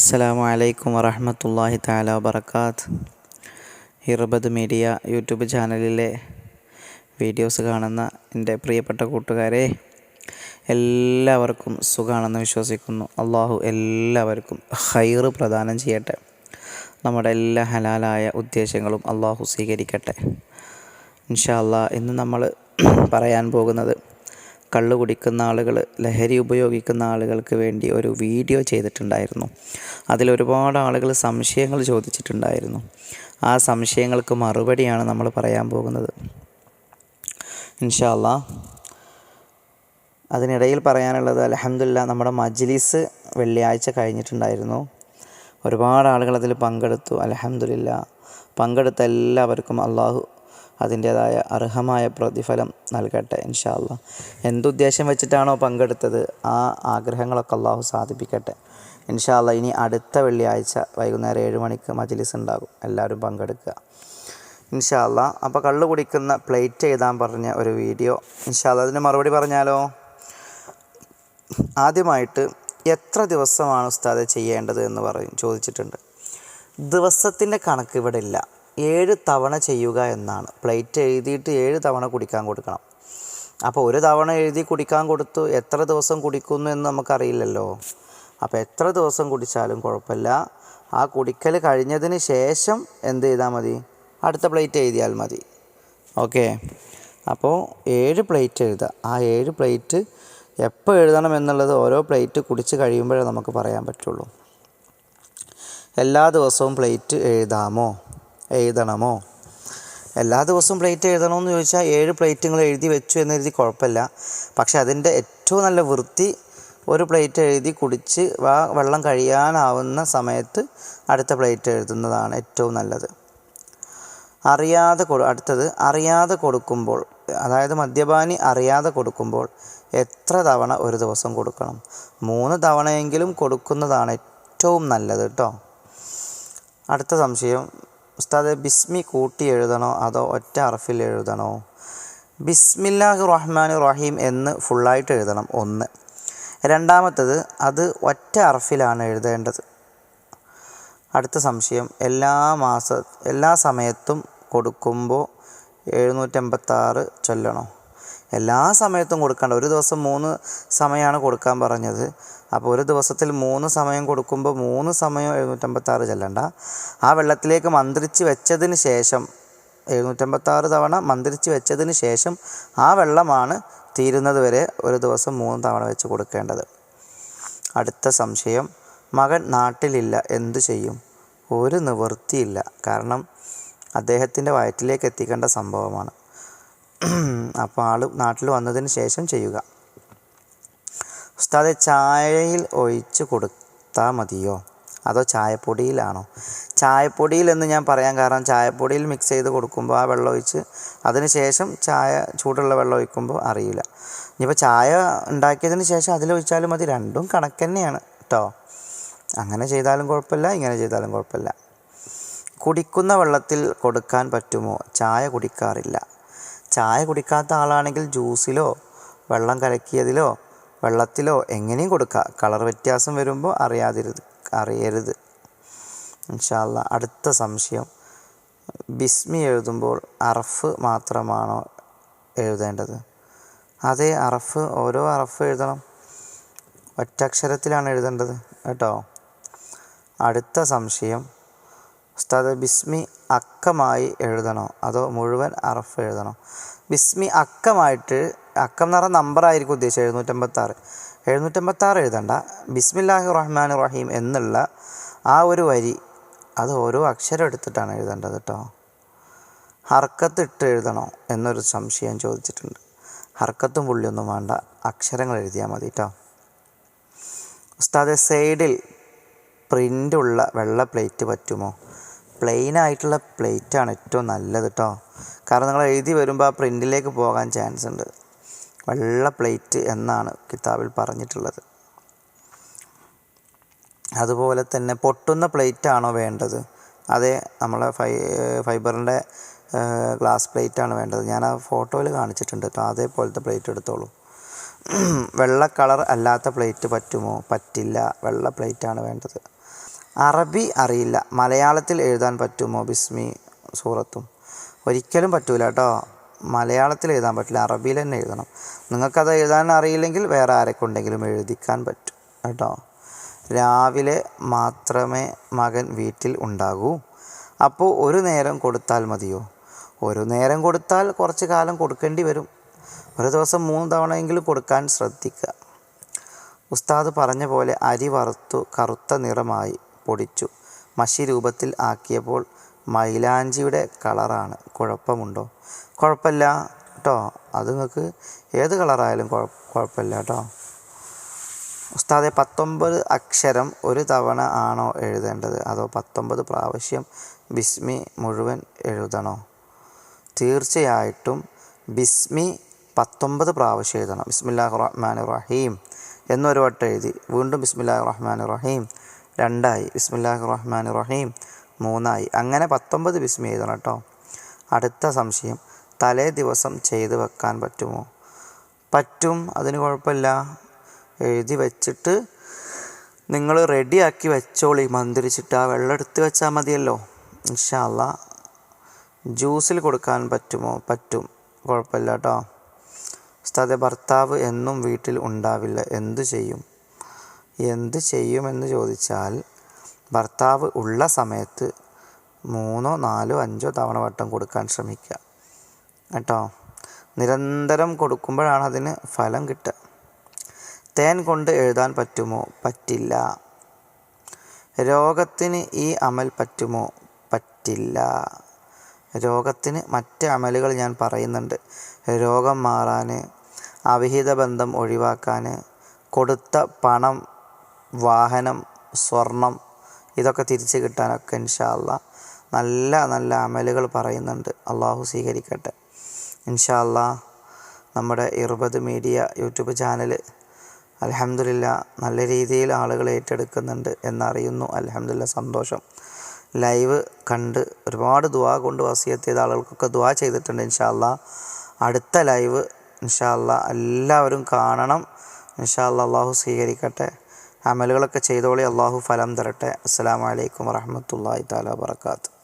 അസ്സലാമു അലൈക്കും വറഹ്മത്തുള്ളാഹി തആല വബറകാത്ത്. ഇർബദ് മീഡിയ യൂട്യൂബ് ചാനലിലെ വീഡിയോസ് കാണുന്ന എൻ്റെ പ്രിയപ്പെട്ട കൂട്ടുകാരെ, എല്ലാവർക്കും സുഖമാണെന്ന് വിശ്വസിക്കുന്നു. അള്ളാഹു എല്ലാവർക്കും ഖൈറ് പ്രദാനം ചെയ്യട്ടെ. നമ്മുടെ എല്ലാ ഹലാലായ ഉദ്ദേശങ്ങളും അള്ളാഹു സ്വീകരിക്കട്ടെ. ഇൻഷാ അല്ലാഹ് ഇന്ന് നമ്മൾ പറയാൻ പോകുന്നത് കള്ള് കുടിക്കുന്ന ആളുകൾ, ലഹരി ഉപയോഗിക്കുന്ന ആളുകൾക്ക് വേണ്ടി ഒരു വീഡിയോ ചെയ്തിട്ടുണ്ടായിരുന്നു. അതിലൊരുപാട് ആളുകൾ സംശയങ്ങൾ ചോദിച്ചിട്ടുണ്ടായിരുന്നു. ആ സംശയങ്ങൾക്ക് മറുപടിയാണ് നമ്മൾ പറയാൻ പോകുന്നത് ഇൻഷാ അല്ലാഹ്. അതിനിടയിൽ പറയാനുള്ളത്, അൽഹംദുലില്ലാഹ് നമ്മുടെ മജ്ലിസ് വെള്ളിയാഴ്ച കഴിഞ്ഞിട്ടുണ്ടായിരുന്നു. ഒരുപാട് ആളുകൾ അതിൽ പങ്കെടുത്തു. അൽഹംദുലില്ലാഹ് പങ്കെടുത്ത എല്ലാവർക്കും അള്ളാഹു അതിൻ്റേതായ അർഹമായ പ്രതിഫലം നൽകട്ടെ ഇൻഷാ അല്ലാഹ്. എന്തുദ്ദേശം വെച്ചിട്ടാണോ പങ്കെടുത്തത് ആ ആഗ്രഹങ്ങളൊക്കെ അള്ളാഹു സാധിപ്പിക്കട്ടെ ഇൻഷാ അല്ലാഹ്. ഇനി അടുത്ത വെള്ളിയാഴ്ച വൈകുന്നേരം 7 മണിക്ക് മജ്ലിസ് ഉണ്ടാകും. എല്ലാവരും പങ്കെടുക്കുക ഇൻഷാ അല്ലാഹ്. അപ്പോൾ കള്ള് കുടിക്കുന്ന പ്ലേറ്റ് എഴുതാൻ പറഞ്ഞ ഒരു വീഡിയോ ഇൻഷാ അല്ലാഹ്. അതിന് മറുപടി പറഞ്ഞാലോ? ആദ്യമായിട്ട് എത്ര ദിവസമാണ് ഉസ്താദെ ചെയ്യേണ്ടത് എന്ന് ചോദിച്ചിട്ടുണ്ട്. ദിവസത്തിൻ്റെ കണക്ക് ഇവിടെ ഇല്ല. 7 തവണ ചെയ്യുക എന്നാണ്. പ്ലേറ്റ് എഴുതിയിട്ട് 7 തവണ കുടിക്കാൻ കൊടുക്കണം. അപ്പോൾ ഒരു തവണ എഴുതി കുടിക്കാൻ കൊടുത്തു, എത്ര ദിവസം കുടിക്കുന്നു എന്ന് നമുക്കറിയില്ലല്ലോ. അപ്പോൾ എത്ര ദിവസം കുടിച്ചാലും കുഴപ്പമില്ല. ആ കുടിക്കൽ കഴിഞ്ഞതിന് ശേഷം എന്ത് ചെയ്താൽ മതി? അടുത്ത പ്ലേറ്റ് എഴുതിയാൽ മതി. ഓക്കെ. അപ്പോൾ 7 പ്ലേറ്റ് എഴുതുക. ആ 7 പ്ലേറ്റ് എപ്പോൾ എഴുതണം എന്നുള്ളത് ഓരോ പ്ലേറ്റ് കുടിച്ച് കഴിയുമ്പോഴേ നമുക്ക് പറയാൻ പറ്റുള്ളൂ. എല്ലാ ദിവസവും പ്ലേറ്റ് എഴുതണമോ? എല്ലാ ദിവസവും പ്ലേറ്റ് എഴുതണമെന്ന് ചോദിച്ചാൽ 7 പ്ലേറ്റുകൾ എഴുതി വെച്ചു എന്നെഴുതി കുഴപ്പമില്ല. പക്ഷെ അതിൻ്റെ ഏറ്റവും നല്ല വൃത്തി ഒരു പ്ലേറ്റ് എഴുതി കുടിച്ച് വെള്ളം കഴിയാനാവുന്ന സമയത്ത് അടുത്ത പ്ലേറ്റ് എഴുതുന്നതാണ് ഏറ്റവും നല്ലത്. അടുത്തത് അറിയാതെ കൊടുക്കുമ്പോൾ, അതായത് മദ്യപാനി അറിയാതെ കൊടുക്കുമ്പോൾ എത്ര തവണ ഒരു ദിവസം കൊടുക്കണം? 3 തവണയെങ്കിലും കൊടുക്കുന്നതാണ് ഏറ്റവും നല്ലത് കേട്ടോ. അടുത്ത സംശയം, ഉസ്താദെ ബിസ്മി കൂട്ടി എഴുതണോ അതോ ഒറ്റ ഹർഫിൽ എഴുതണോ? ബിസ്മില്ലാഹിർ റഹ്മാനിർ റഹീം എന്ന് ഫുള്ളായിട്ട് എഴുതണം, 1. രണ്ടാമത്തത്, അത് ഒറ്റ ഹർഫിലാണ് എഴുതേണ്ടത്. അടുത്ത സംശയം, എല്ലാ സമയത്തും കൊടുക്കുമ്പോൾ 786 ചൊല്ലണോ? എല്ലാ സമയത്തും കൊടുക്കണ്ട. ഒരു ദിവസം 3 സമയമാണ് കൊടുക്കാൻ പറഞ്ഞത്. അപ്പോൾ ഒരു ദിവസത്തിൽ 3 സമയം കൊടുക്കുമ്പോൾ 3 സമയം 786 ചെല്ലണ്ട. ആ വെള്ളത്തിലേക്ക് മന്ത്രിച്ച് വെച്ചതിന് ശേഷം 786 തവണ മന്ത്രിച്ച് വെച്ചതിന് ശേഷം ആ വെള്ളമാണ് തീരുന്നത് വരെ ഒരു ദിവസം 3 തവണ വെച്ച് കൊടുക്കേണ്ടത്. അടുത്ത സംശയം, മകൻ നാട്ടിലില്ല, എന്തു ചെയ്യും? ഒരു നിവൃത്തിയില്ല. കാരണം അദ്ദേഹത്തിൻ്റെ വയറ്റിലേക്ക് എത്തിക്കേണ്ട സംഭവമാണ്. അപ്പോൾ ആൾ നാട്ടിൽ വന്നതിന് ശേഷം ചെയ്യുക. ഉസ്താദെ ചായയിൽ ഒഴിച്ച് കൊടുത്താൽ മതിയോ അതോ ചായപ്പൊടിയിലാണോ? ചായപ്പൊടിയിൽ എന്ന് ഞാൻ പറയാൻ കാരണം, ചായപ്പൊടിയിൽ മിക്സ് ചെയ്ത് കൊടുക്കുമ്പോൾ ആ വെള്ളം ഒഴിച്ച് അതിന് ശേഷം ചൂടുള്ള വെള്ളം ഒഴിക്കുമ്പോൾ അറിയില്ല. ഇനിയിപ്പോൾ ചായ ഉണ്ടാക്കിയതിന് ശേഷം അതിലൊഴിച്ചാലും മതി. രണ്ടും കണക്ക് തന്നെയാണ് കേട്ടോ. അങ്ങനെ ചെയ്താലും കുഴപ്പമില്ല, ഇങ്ങനെ ചെയ്താലും കുഴപ്പമില്ല. കുടിക്കുന്ന വെള്ളത്തിൽ കൊടുക്കാൻ പറ്റുമോ? ചായ കുടിക്കാറില്ല. ചായ കുടിക്കാത്ത ആളാണെങ്കിൽ ജ്യൂസിലോ വെള്ളം കലക്കിയതിലോ വെള്ളത്തിലോ എങ്ങനെയും കൊടുക്കുക. കളർ വ്യത്യാസം വരുമ്പോൾ അറിയരുത് ഇൻഷാ അല്ലാഹ്. അടുത്ത സംശയം, ബിസ്മി എഴുതുമ്പോൾ അറഫ് മാത്രമാണോ എഴുതേണ്ടത്? അതേ, ഓരോ അറഫ് എഴുതണം. ഒറ്റക്ഷരത്തിലാണ് എഴുതേണ്ടത് കേട്ടോ. അടുത്ത സംശയം, ഉസ്താദ് ബിസ്മി അക്കമായി എഴുതണോ അതോ മുഴുവൻ അറഫ് എഴുതണോ? ബിസ്മി അക്കമായിട്ട്, അക്കം എന്ന് പറഞ്ഞാൽ നമ്പറായിരിക്കും ഉദ്ദേശിച്ചത്, 786 എഴുതണ്ട. ബിസ്മില്ലാഹിർ റഹ്മാനിർ റഹീം എന്നുള്ള ആ ഒരു വരി അത് ഓരോ അക്ഷരം എടുത്തിട്ടാണ് എഴുതേണ്ടത് കേട്ടോ. ഹർക്കത്ത് ഇട്ട് എഴുതണോ എന്നൊരു സംശയം ചോദിച്ചിട്ടുണ്ട്. ഹർക്കത്തും പുള്ളിയൊന്നും വേണ്ട, അക്ഷരങ്ങൾ എഴുതിയാൽ മതി കേട്ടോ. ഉസ്താദെ സൈഡിൽ പ്രിൻ്റുള്ള വെള്ള പ്ലേറ്റ് പറ്റുമോ? പ്ലെയിനായിട്ടുള്ള പ്ലേറ്റാണ് ഏറ്റവും നല്ലത് കേട്ടോ. കാരണം നിങ്ങൾ എഴുതി വരുമ്പോൾ ആ പ്രിൻറ്റിലേക്ക് പോകാൻ ചാൻസ് ഉണ്ട്. വെള്ള പ്ലേറ്റ് എന്നാണ് കിതാബിൽ പറഞ്ഞിട്ടുള്ളത്. അതുപോലെ തന്നെ പൊട്ടുന്ന പ്ലേറ്റാണോ വേണ്ടത്? അതെ, നമ്മളെ ഫൈബറിൻ്റെ ഗ്ലാസ് പ്ലേറ്റാണ് വേണ്ടത്. ഞാൻ ആ ഫോട്ടോയിൽ കാണിച്ചിട്ടുണ്ട് കേട്ടോ. അതേപോലത്തെ പ്ലേറ്റ് എടുത്തോളൂ. വെള്ള കളർ അല്ലാത്ത പ്ലേറ്റ് പറ്റുമോ? പറ്റില്ല, വെള്ള പ്ലേറ്റാണ് വേണ്ടത്. അറബി അറിയില്ല, മലയാളത്തിൽ എഴുതാൻ പറ്റുമോ ബിസ്മി സൂറത്തും? ഒരിക്കലും പറ്റൂല കേട്ടോ. മലയാളത്തിൽ എഴുതാൻ പറ്റില്ല, അറബിയിൽ തന്നെ എഴുതണം. നിങ്ങൾക്കത് എഴുതാൻ അറിയില്ലെങ്കിൽ വേറെ ആരെക്കൊണ്ടെങ്കിലും എഴുതിക്കാൻ പറ്റും കേട്ടോ. രാവിലെ മാത്രമേ മകൻ വീട്ടിൽ ഉണ്ടാകൂ, അപ്പോൾ ഒരു നേരം കൊടുത്താൽ മതിയോ? ഒരു നേരം കൊടുത്താൽ കുറച്ച് കാലം കൊടുക്കേണ്ടി വരും. ഒരു ദിവസം 3 തവണയെങ്കിലും കൊടുക്കാൻ ശ്രദ്ധിക്കുക. ഉസ്താദ് പറഞ്ഞ പോലെ അരി വറുത്തു കറുത്ത നിറമായി പൊടിച്ചു മഷി രൂപത്തിൽ ആക്കിയപ്പോൾ മൈലാഞ്ചിയുടെ കളറാണ്, കുഴപ്പമുണ്ടോ? കുഴപ്പമില്ല കേട്ടോ. അത് നിങ്ങൾക്ക് ഏത് കളറായാലും കുഴപ്പമില്ല കേട്ടോ. ഉസ്താദെ 19 അക്ഷരം ഒരു തവണ ആണോ എഴുതേണ്ടത്, അതോ 19 പ്രാവശ്യം ബിസ്മി മുഴുവൻ എഴുതണോ? തീർച്ചയായിട്ടും ബിസ്മി 19 പ്രാവശ്യം എഴുതണം. ബിസ്മില്ലാഹിർ റഹ്മാനിർ റഹീം എന്നൊരു വട്ടം എഴുതി, വീണ്ടും ബിസ്മില്ലാഹിർ റഹ്മാനിർ റഹീം 2ആയി, ബിസ്മില്ലാഹിർ റഹ്മാനിർ റഹീം 3ആയി. അങ്ങനെ 19 ബിസ്മി എഴുതണം കേട്ടോ. അടുത്ത സംശയം, തലേ ദിവസം ചെയ്ത് വെക്കാൻ പറ്റുമോ? പറ്റും, അതിന് കുഴപ്പമില്ല. എഴുതി വെച്ചിട്ട് നിങ്ങൾ റെഡിയാക്കി വെച്ചോളി, മന്ത്രിച്ചിട്ട് ആ വെള്ളം എടുത്ത് വെച്ചാൽ മതിയല്ലോ. ഇൻഷാ അല്ലാഹ്. ജ്യൂസിൽ കൊടുക്കാൻ പറ്റുമോ? പറ്റും, കുഴപ്പമില്ല കേട്ടോ. ഉസ്താദെ, ഭർത്താവ് എന്നും വീട്ടിൽ ഉണ്ടാവില്ല, എന്തു ചെയ്യും? എന്ത് ചെയ്യുമെന്ന് ചോദിച്ചാൽ, ഭർത്താവ് ഉള്ള സമയത്ത് 3, 4, 5 തവണ വട്ടം കൊടുക്കാൻ ശ്രമിക്കുക കേട്ടോ. നിരന്തരം കൊടുക്കുമ്പോഴാണ് അതിന് ഫലം കിട്ടുക. തേൻ കൊണ്ട് എഴുതാൻ പറ്റുമോ? പറ്റില്ല. രോഗത്തിന് ഈ അമൽ പറ്റുമോ? പറ്റില്ല. രോഗത്തിന് മറ്റ് അമലുകൾ ഞാൻ പറയുന്നുണ്ട്. രോഗം മാറാൻ, അവിഹിത ബന്ധം ഒഴിവാക്കാൻ, കൊടുത്ത പണം, വാഹനം, സ്വർണം ഇതൊക്കെ തിരിച്ച് കിട്ടാനൊക്കെ ഇൻഷാ അല്ലാഹ് നല്ല നല്ല അമലുകൾ പറയുന്നുണ്ട്. അള്ളാഹു സ്വീകരിക്കട്ടെ ഇൻഷാ അല്ലാഹ്. നമ്മുടെ ഇർബദ് മീഡിയ യൂട്യൂബ് ചാനൽ അൽഹംദുലില്ലാഹ് നല്ല രീതിയിൽ ആളുകൾ ഏറ്റെടുക്കുന്നുണ്ട് എന്നറിയുന്നു. അൽഹംദുലില്ലാഹ്, സന്തോഷം. ലൈവ് കണ്ട് ഒരുപാട് ദുആ കൊണ്ട് വസിയത്ത് ചെയ്ത ആളുകൾക്കൊക്കെ ദുആ ചെയ്തിട്ടുണ്ട്. ഇൻഷാ അല്ലാഹ് അടുത്ത ലൈവ് ഇൻഷാ അല്ലാഹ് എല്ലാവരും കാണണം. ഇൻഷാ അല്ലാഹ് അള്ളാഹു സ്വീകരിക്കട്ടെ. അമലുകളൊക്കെ ചെയ്തോളി, അള്ളാഹു ഫലം തരട്ടെ. അസ്സലാമു അലൈക്കും വറഹ്മത്തുള്ളാഹി തആല വബറകാതുഹു.